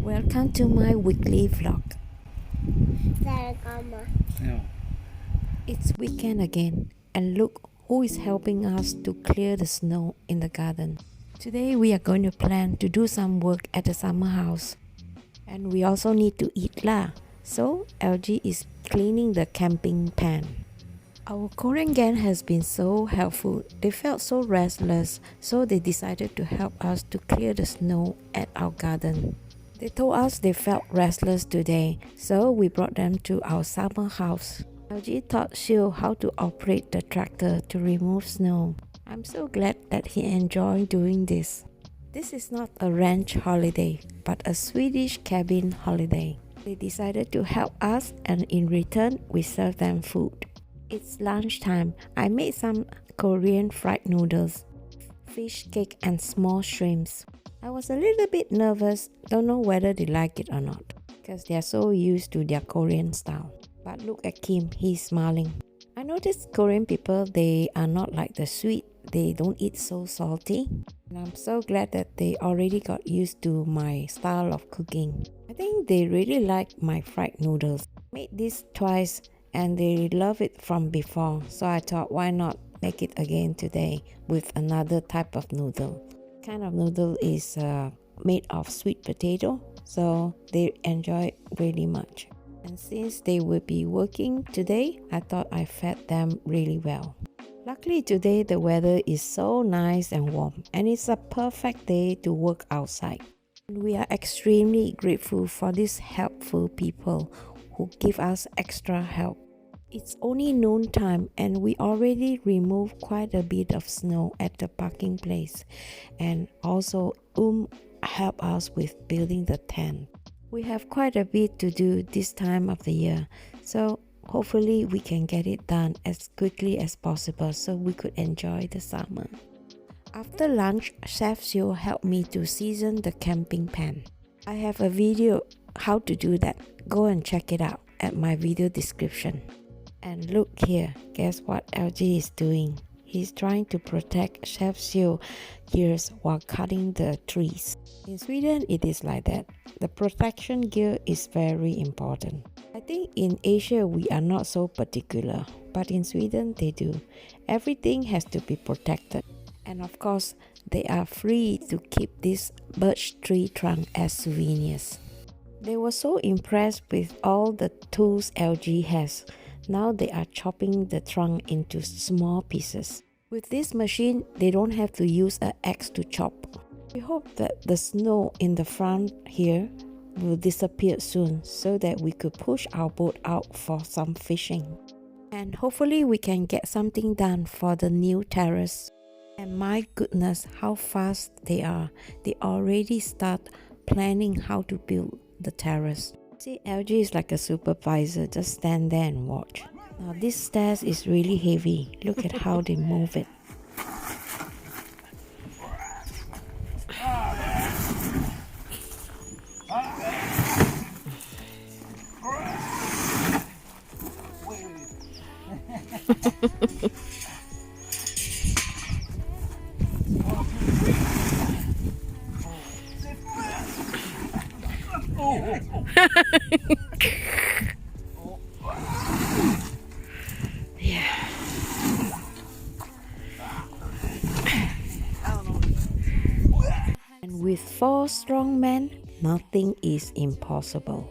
Welcome to my weekly vlog. Yeah. It's weekend again, and look who is helping us to clear the snow in the garden. Today we are going to plan to do some work at the summer house. And we also need to eat lah. So LG is cleaning the camping pan. Our Korean gang has been so helpful. They felt so restless, so they decided to help us to clear the snow at our garden. They told us they felt restless today, so we brought them to our summer house. LG taught Shil how to operate the tractor to remove snow. I'm so glad that he enjoyed doing this. This is not a ranch holiday, but a Swedish cabin holiday. They decided to help us, and in return, we served them food. It's lunchtime. I made some Korean fried noodles, fish cake, and small shrimps. I was a little bit nervous, don't know whether they like it or not, because they are so used to their Korean style. But look at Kim, he's smiling. I noticed Korean people, they are not like the sweet, they don't eat so salty. And I'm so glad that they already got used to my style of cooking. I think they really like my fried noodles. I made this twice and they love it from before, so I thought why not make it again today with another type of noodle. Kind of noodle is made of sweet potato, so they enjoy it really much. And since they will be working today, I thought I fed them really well. Luckily today the weather is so nice and warm, and it's a perfect day to work outside. And we are extremely grateful for these helpful people who give us extra help. It's only noon time and we already removed quite a bit of snow at the parking place, and also helped us with building the tent. We have quite a bit to do this time of the year, so hopefully we can get it done as quickly as possible so we could enjoy the summer. After lunch, Chef Seo helped me to season the camping pan. I have a video how to do that. Go and check it out at my video description. And look here, guess what LG is doing? He's trying to protect Chef Seo ears while cutting the trees. In Sweden, it is like that. The protection gear is very important. I think in Asia, we are not so particular, but in Sweden, they do. Everything has to be protected. And of course, they are free to keep this birch tree trunk as souvenirs. They were so impressed with all the tools LG has. Now they are chopping the trunk into small pieces. With this machine, they don't have to use an axe to chop. We hope that the snow in the front here will disappear soon so that we could push our boat out for some fishing. And hopefully we can get something done for the new terrace. And my goodness, how fast they are. They already start planning how to build the terrace. See, LG is like a supervisor, just stand there and watch. Now this stairs is really heavy. Look at how they move it. Yeah. And with 4 strong men, nothing is impossible.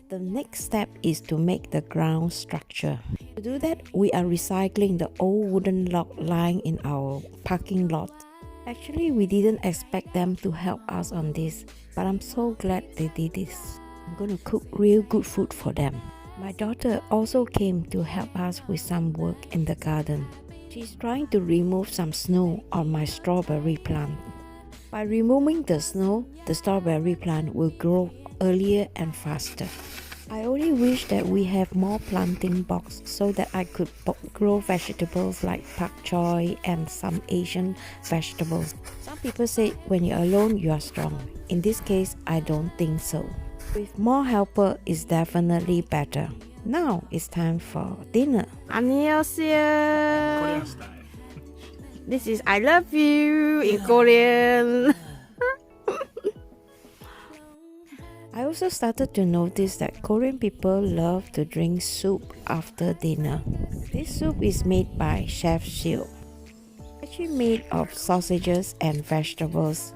The next step is to make the ground structure. To do that, we are recycling the old wooden log lying in our parking lot. Actually, we didn't expect them to help us on this, but I'm so glad they did this. I'm going to cook real good food for them. My daughter also came to help us with some work in the garden. She's trying to remove some snow on my strawberry plant. By removing the snow, the strawberry plant will grow earlier and faster. I only wish that we have more planting box so that I could grow vegetables like pak choi and some Asian vegetables. Some people say when you're alone, you are strong. In this case, I don't think so. With more helper is definitely better. Now it's time for dinner. 안녕하세요. Korean style. This is I love you in Korean. I also started to notice that Korean people love to drink soup after dinner. This soup is made by Chef Seo. Actually made of sausages and vegetables.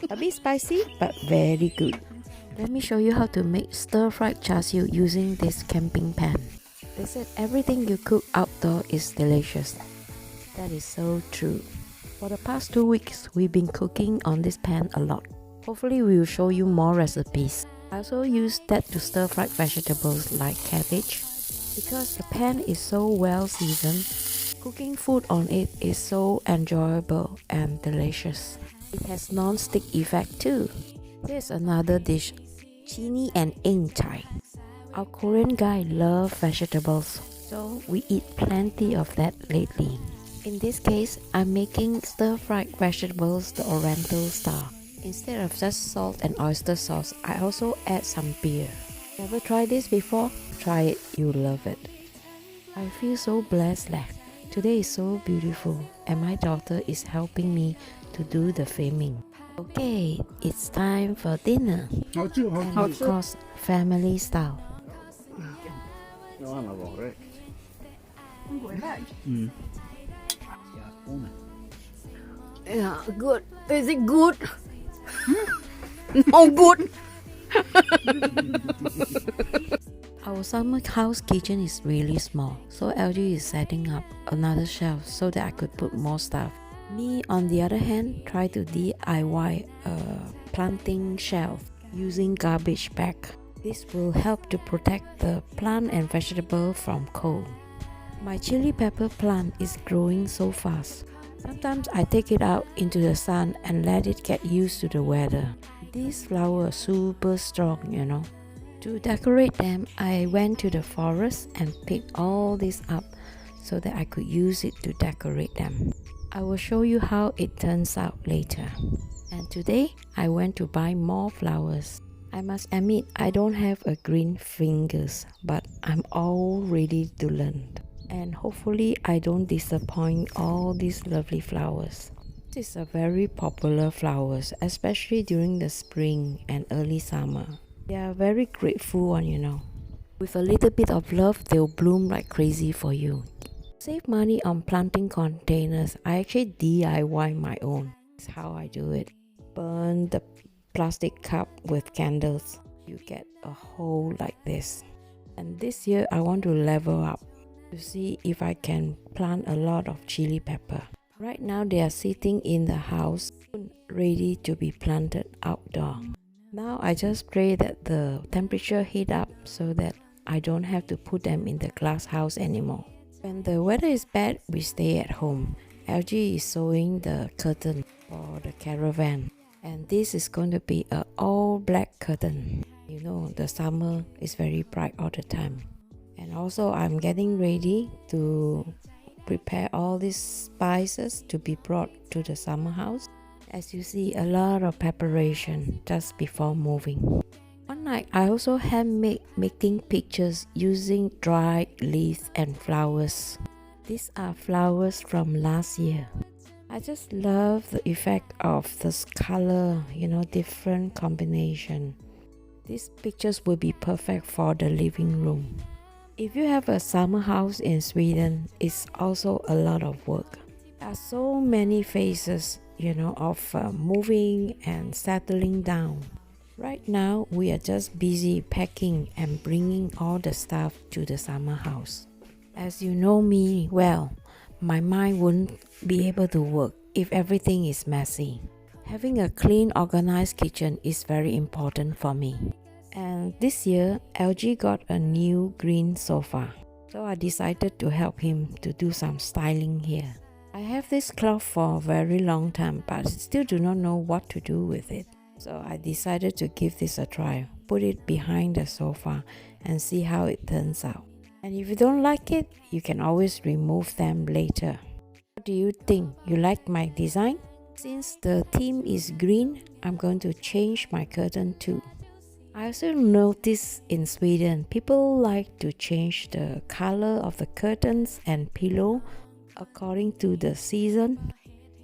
A bit spicy but very good. Let me show you how to make stir-fried char siu using this camping pan. They said everything you cook outdoor is delicious. That is so true. For the past 2 weeks, we've been cooking on this pan a lot. Hopefully we will show you more recipes. I also use that to stir fried vegetables like cabbage. Because the pan is so well seasoned, cooking food on it is so enjoyable and delicious. It has non-stick effect too. Here's another dish, Zucchini Eng chye. Our Korean guy loves vegetables, so we eat plenty of that lately. In this case, I'm making stir-fried vegetables the Oriental style. Instead of just salt and oyster sauce, I also add some beer. Never tried this before? Try it, you'll love it. I feel so blessed. Today is so beautiful and my daughter is helping me to do the filming. Okay, it's time for dinner. And of course, family style. Yeah, good. Is it good? No good. Our summer house kitchen is really small, so LG is setting up another shelf so that I could put more stuff. Me, on the other hand, try to DIY a planting shelf using garbage bag. This will help to protect the plant and vegetable from cold. My chili pepper plant is growing so fast. Sometimes I take it out into the sun and let it get used to the weather. These flowers are super strong, you know. To decorate them, I went to the forest and picked all this up so that I could use it to decorate them. I will show you how it turns out later. And today, I went to buy more flowers. I must admit, I don't have a green fingers, but I'm all ready to learn. And hopefully, I don't disappoint all these lovely flowers. This is a very popular flowers, especially during the spring and early summer. They are very grateful one, you know. With a little bit of love, they'll bloom like crazy for you. Save money on planting containers. I actually DIY my own. That's how I do it. Burn the plastic cup with candles. You get a hole like this. And this year I want to level up to see if I can plant a lot of chili pepper. Right now they are sitting in the house, ready to be planted outdoor. Now I just pray that the temperature heat up so that I don't have to put them in the glass house anymore. When the weather is bad, we stay at home. LG is sewing the curtain for the caravan. And this is going to be an all black curtain. You know, the summer is very bright all the time. And also I'm getting ready to prepare all these spices to be brought to the summer house. As you see, a lot of preparation just before moving. One night I also making pictures using dried leaves and flowers. These are flowers from last year. I just love the effect of this color, you know, different combination. These pictures will be perfect for the living room. If you have a summer house in Sweden, it's also a lot of work. There are so many phases, you know, of moving and settling down. Right now, we are just busy packing and bringing all the stuff to the summer house. As you know me well, my mind wouldn't be able to work if everything is messy. Having a clean, organized kitchen is very important for me. And this year, LG got a new green sofa. So I decided to help him to do some styling here. I have this cloth for a very long time, but still do not know what to do with it. So I decided to give this a try. Put it behind the sofa and see how it turns out. And if you don't like it, you can always remove them later. What do you think? You like my design? Since the theme is green, I'm going to change my curtain too. I also noticed in Sweden, people like to change the color of the curtains and pillow according to the season.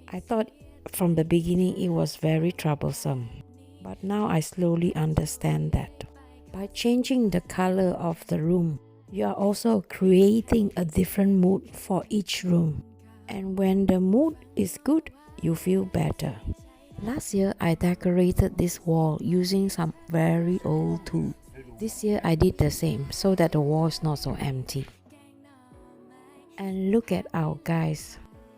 I thought from the beginning it was very troublesome, but now I slowly understand that. By changing the color of the room, you are also creating a different mood for each room. And when the mood is good, you feel better. Last year, I decorated this wall using some very old tool. This year, I did the same so that the wall is not so empty. And look at our guys,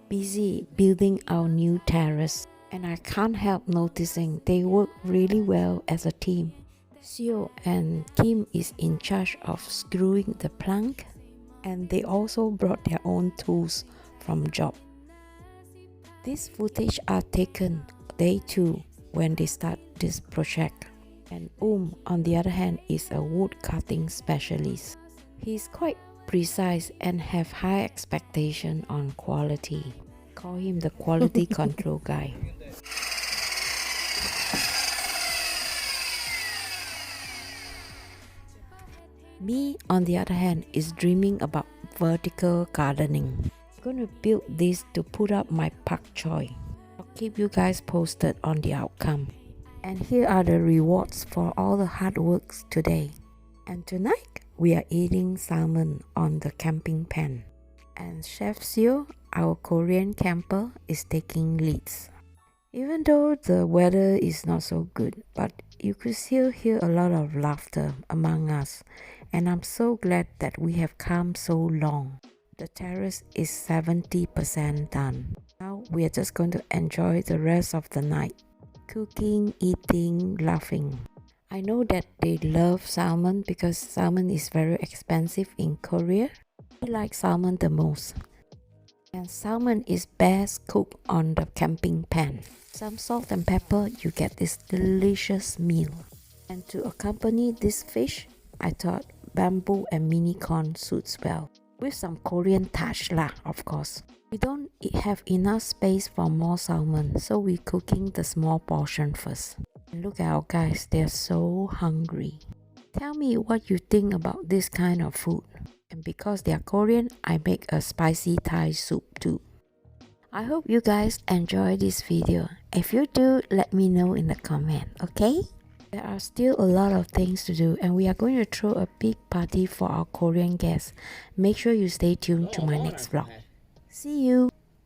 busy building our new terrace. And I can't help noticing they work really well as a team. Seo and Kim is in charge of screwing the plank, and they also brought their own tools from job. These footage are taken day 2 when they start this project. And on the other hand, is a wood cutting specialist. He's quite precise and have high expectation on quality. Call him the quality control guy. Me, on the other hand, is dreaming about vertical gardening. I'm going to build this to put up my pak choi. I'll keep you guys posted on the outcome. And here are the rewards for all the hard works today. And tonight, we are eating salmon on the camping pan. And Chef Seo, our Korean camper, is taking leads. Even though the weather is not so good, but you could still hear a lot of laughter among us. And I'm so glad that we have come so long. The terrace is 70% done. Now we are just going to enjoy the rest of the night. Cooking, eating, laughing. I know that they love salmon because salmon is very expensive in Korea. We like salmon the most. And salmon is best cooked on the camping pan. Some salt and pepper, you get this delicious meal. And to accompany this fish, I thought bamboo and mini corn suits well. With some Korean touch lah, of course. We don't have enough space for more salmon, so we're cooking the small portion first. And look at our guys, they're so hungry. Tell me what you think about this kind of food. And because they are Korean, I make a spicy Thai soup too. I hope you guys enjoy this video. If you do, let me know in the comment, okay? There are still a lot of things to do, and we are going to throw a big party for our Korean guests. Make sure you stay tuned to my next vlog. See you!